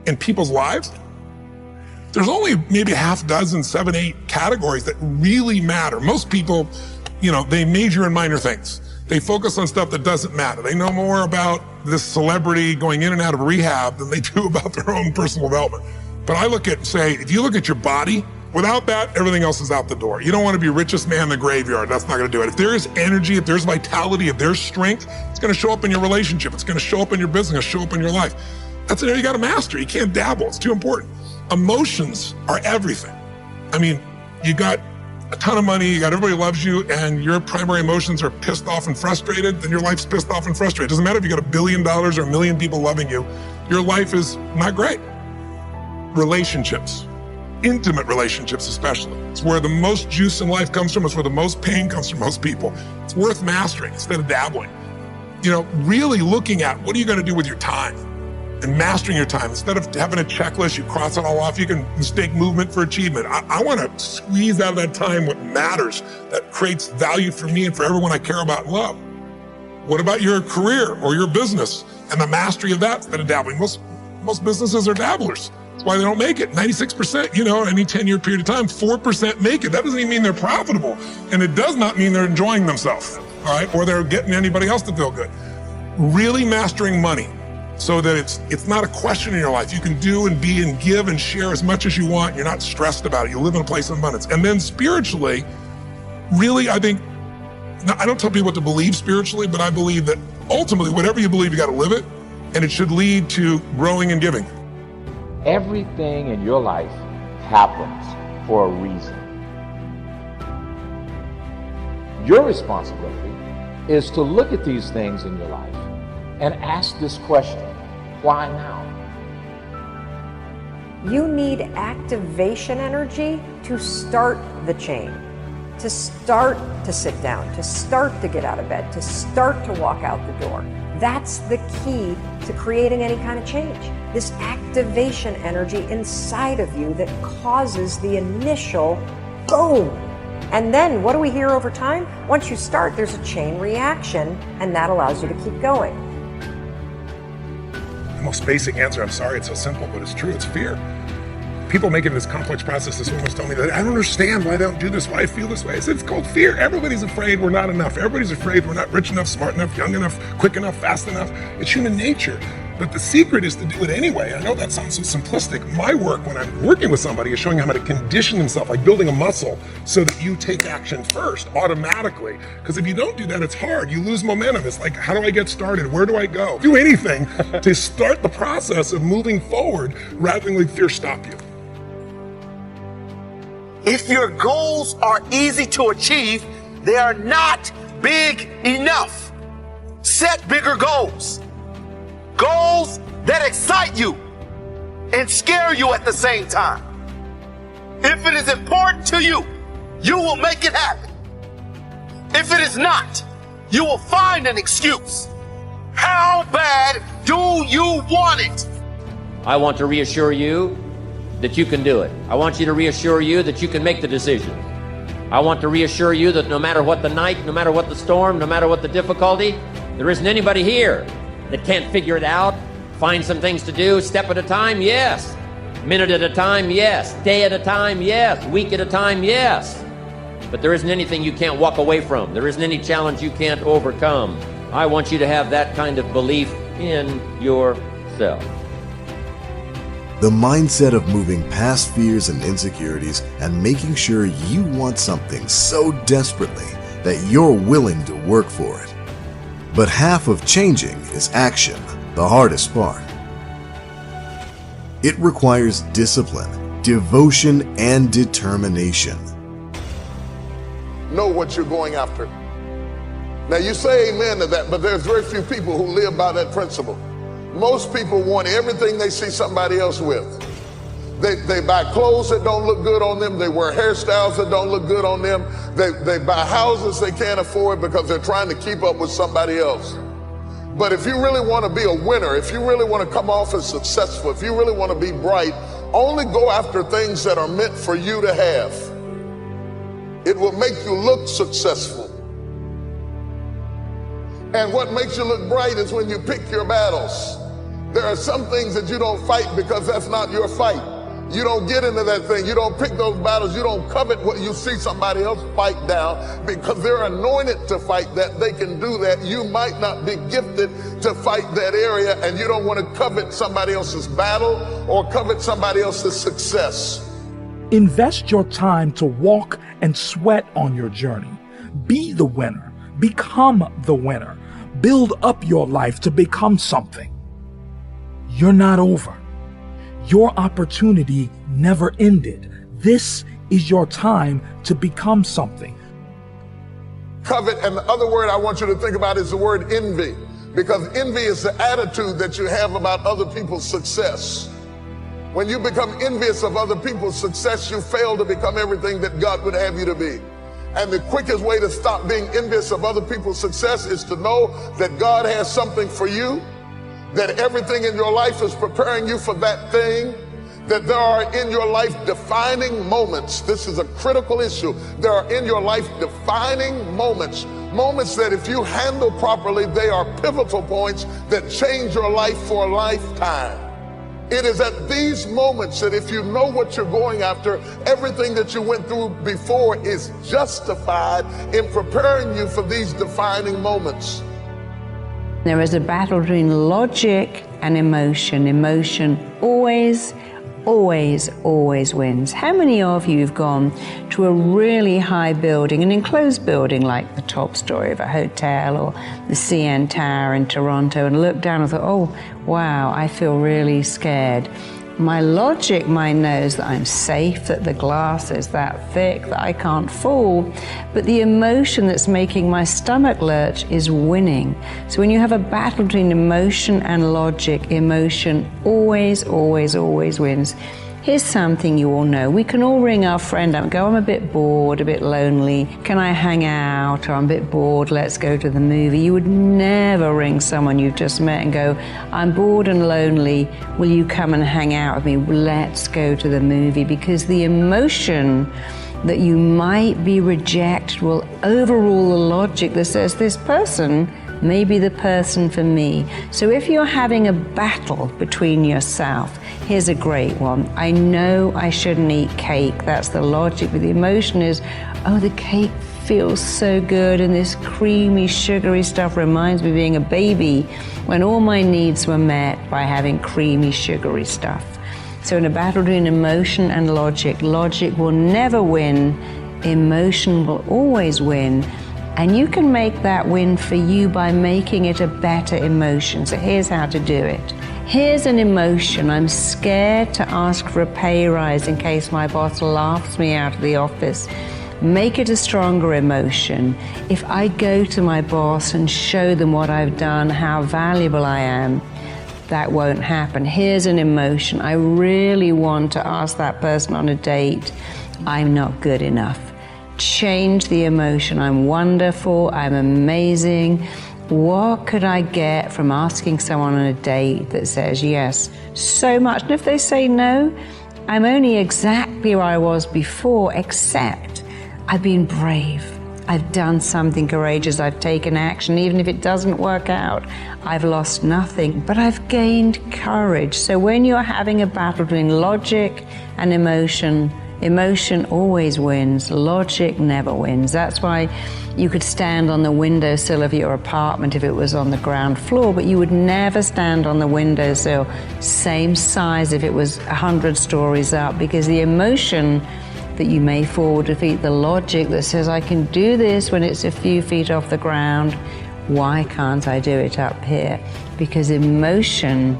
in people's lives, there's only maybe half dozen, 7, 8 categories that really matter. Most people, they major in minor things. They focus on stuff that doesn't matter. They know more about this celebrity going in and out of rehab than they do about their own personal development. But I if you look at your body, without that, everything else is out the door. You don't want to be richest man in the graveyard. That's not going to do it. If there is energy, if there's vitality, if there's strength, it's going to show up in your relationship. It's going to show up in your business, it's going to show up in your life. That's an area you got to master. You can't dabble. It's too important. Emotions are everything. I mean, you got a ton of money, you got everybody loves you, and your primary emotions are pissed off and frustrated, then your life's pissed off and frustrated. It doesn't matter if you got $1 billion or 1 million people loving you, your life is not great. Relationships, intimate relationships especially. It's where the most juice in life comes from. It's where the most pain comes from most people. It's worth mastering instead of dabbling. Really looking at what are you going to do with your time and mastering your time. Instead of having a checklist, you cross it all off. You can mistake movement for achievement. I want to squeeze out of that time what matters, that creates value for me and for everyone I care about and love. What about your career or your business and the mastery of that instead of dabbling? Most businesses are dabblers. That's why they don't make it. 96%, any 10-year period of time, 4% make it. That doesn't even mean they're profitable. And it does not mean they're enjoying themselves, all right? Or they're getting anybody else to feel good. Really mastering money so that it's not a question in your life. You can do and be and give and share as much as you want. You're not stressed about it. You live in a place of abundance. And then spiritually, really, I think, I don't tell people what to believe spiritually, but I believe that ultimately, whatever you believe, you got to live it. And it should lead to growing and giving. Everything in your life happens for a reason. Your responsibility is to look at these things in your life and ask this question, why now? You need activation energy to start the change, to start to sit down, to start to get out of bed, to start to walk out the door. That's the key to creating any kind of change. This activation energy inside of you that causes the initial boom. And then what do we hear over time? Once you start, there's a chain reaction, and that allows you to keep going. The most basic answer, I'm sorry it's so simple, but it's true, it's fear. People make it this complex process. This woman's told me that I don't understand why they don't do this, why I feel this way. I said, it's called fear. Everybody's afraid we're not enough. Everybody's afraid we're not rich enough, smart enough, young enough, quick enough, fast enough. It's human nature. But the secret is to do it anyway. I know that sounds so simplistic. My work when I'm working with somebody is showing them how to condition themselves, like building a muscle, so that you take action first, automatically. Because if you don't do that, it's hard. You lose momentum. It's like, how do I get started? Where do I go? Do anything to start the process of moving forward rather than let fear stop you. If your goals are easy to achieve, they are not big enough. Set bigger goals. Goals that excite you and scare you at the same time. If it is important to you, you will make it happen. If it is not, you will find an excuse. How bad do you want it? I want to reassure you that you can do it. I want you to reassure you that you can make the decision. I want to reassure you that no matter what the night, no matter what the storm, no matter what the difficulty, there isn't anybody here that can't figure it out, find some things to do, step at a time, yes. Minute at a time, yes. Day at a time, yes. Week at a time, yes. But there isn't anything you can't walk away from. There isn't any challenge you can't overcome. I want you to have that kind of belief in yourself. The mindset of moving past fears and insecurities and making sure you want something so desperately that you're willing to work for it. But half of changing is action, the hardest part. It requires discipline, devotion, and determination. Know what you're going after. Now you say amen to that, but there's very few people who live by that principle. Most people want everything they see somebody else with. They buy clothes that don't look good on them. They wear hairstyles that don't look good on them. They buy houses they can't afford because they're trying to keep up with somebody else. But if you really want to be a winner, if you really want to come off as successful, if you really want to be bright, only go after things that are meant for you to have. It will make you look successful. And what makes you look bright is when you pick your battles. There are some things that you don't fight because that's not your fight. You don't get into that thing. You don't pick those battles. You don't covet what you see somebody else fight down because they're anointed to fight that. They can do that. You might not be gifted to fight that area, and you don't want to covet somebody else's battle or covet somebody else's success. Invest your time to walk and sweat on your journey. Be the winner. Become the winner. Build up your life to become something. You're not over. Your opportunity never ended. This is your time to become something. Covet, and the other word I want you to think about is the word envy, because envy is the attitude that you have about other people's success. When you become envious of other people's success, you fail to become everything that God would have you to be. And the quickest way to stop being envious of other people's success is to know that God has something for you, that everything in your life is preparing you for that thing, that there are in your life defining moments. This is a critical issue. There are in your life defining moments, moments that if you handle properly, they are pivotal points that change your life for a lifetime. It is at these moments that if you know what you're going after, everything that you went through before is justified in preparing you for these defining moments. There is a battle between logic and emotion. Emotion always wins. How many of you have gone to a really high building, an enclosed building like the top story of a hotel or the CN Tower in Toronto, and looked down and thought, oh, wow, I feel really scared. My logic mind knows that I'm safe, that the glass is that thick, that I can't fall, but the emotion that's making my stomach lurch is winning. So when you have a battle between emotion and logic, emotion always wins. Here's something you all know. We can all ring our friend up and go, I'm a bit bored, a bit lonely. Can I hang out? Or I'm a bit bored, let's go to the movie. You would never ring someone you've just met and go, I'm bored and lonely. Will you come and hang out with me? Let's go to the movie. Because the emotion that you might be rejected will overrule the logic that says this person may be the person for me. So if you're having a battle between yourself, here's a great one. I know I shouldn't eat cake. That's the logic, but the emotion is, oh, the cake feels so good, and this creamy, sugary stuff reminds me of being a baby when all my needs were met by having creamy, sugary stuff. So in a battle between emotion and logic, logic will never win, emotion will always win. And you can make that win for you by making it a better emotion. So here's how to do it. Here's an emotion. I'm scared to ask for a pay rise in case my boss laughs me out of the office. Make it a stronger emotion. If I go to my boss and show them what I've done, how valuable I am, that won't happen. Here's an emotion. I really want to ask that person on a date. I'm not good enough. Change the emotion. I'm wonderful, I'm amazing. What could I get from asking someone on a date that says yes so much? And if they say no, I'm only exactly where I was before, except I've been brave. I've done something courageous. I've taken action. Even if it doesn't work out, I've lost nothing, but I've gained courage. So when you're having a battle between logic and emotion, emotion always wins, logic never wins. That's why you could stand on the windowsill of your apartment if it was on the ground floor, but you would never stand on the windowsill same size if it was 100 stories up, because the emotion that you may fall will defeat the logic that says, I can do this when it's a few feet off the ground. Why can't I do it up here? Because emotion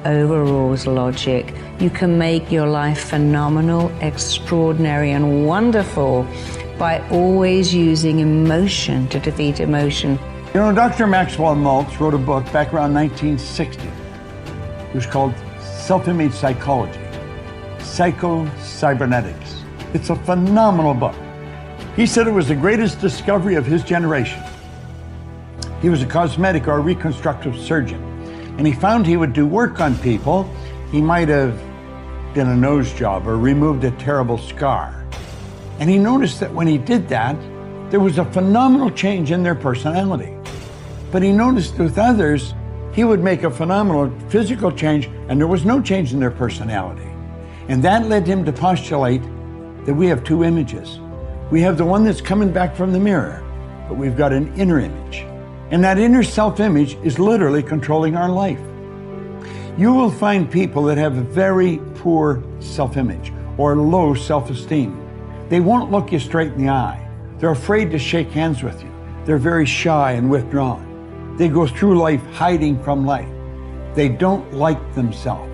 overrules logic. You can make your life phenomenal, extraordinary, and wonderful by always using emotion to defeat emotion. You know, Dr. Maxwell Maltz wrote a book back around 1960. It was called Self-Image Psychology, Psycho-Cybernetics. It's a phenomenal book. He said it was the greatest discovery of his generation. He was a cosmetic or reconstructive surgeon, and he found he would do work on people. He might have done a nose job or removed a terrible scar. And he noticed that when he did that, there was a phenomenal change in their personality. But he noticed with others, he would make a phenomenal physical change, and there was no change in their personality. And that led him to postulate that we have two images. We have the one that's coming back from the mirror, but we've got an inner image. And that inner self-image is literally controlling our life. You will find people that have a very poor self-image or low self-esteem. They won't look you straight in the eye. They're afraid to shake hands with you. They're very shy and withdrawn. They go through life hiding from life. They don't like themselves.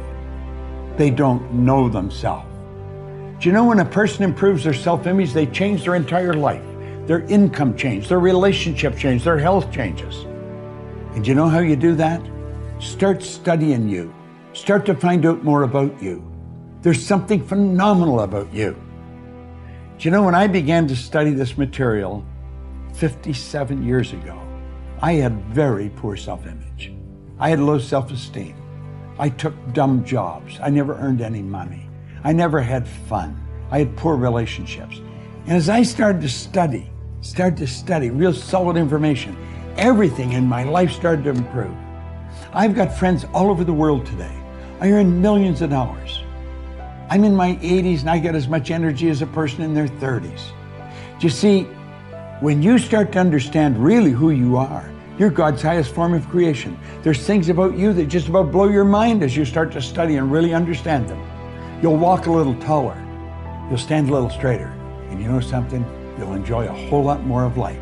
They don't know themselves. Do you know when a person improves their self-image, they change their entire life? Their income changes, their relationship changes, their health changes. And do you know how you do that? Start studying you. Start to find out more about you. There's something phenomenal about you. Do you know, when I began to study this material 57 years ago, I had very poor self-image. I had low self-esteem. I took dumb jobs. I never earned any money. I never had fun. I had poor relationships. And as I started to study real solid information, everything in my life started to improve. I've got friends all over the world today. I earn millions of dollars. I'm in my 80s and I got as much energy as a person in their 30s. Do you see, when you start to understand really who you are, you're God's highest form of creation. There's things about you that just about blow your mind as you start to study and really understand them. You'll walk a little taller. You'll stand a little straighter. And you know something? You'll enjoy a whole lot more of life.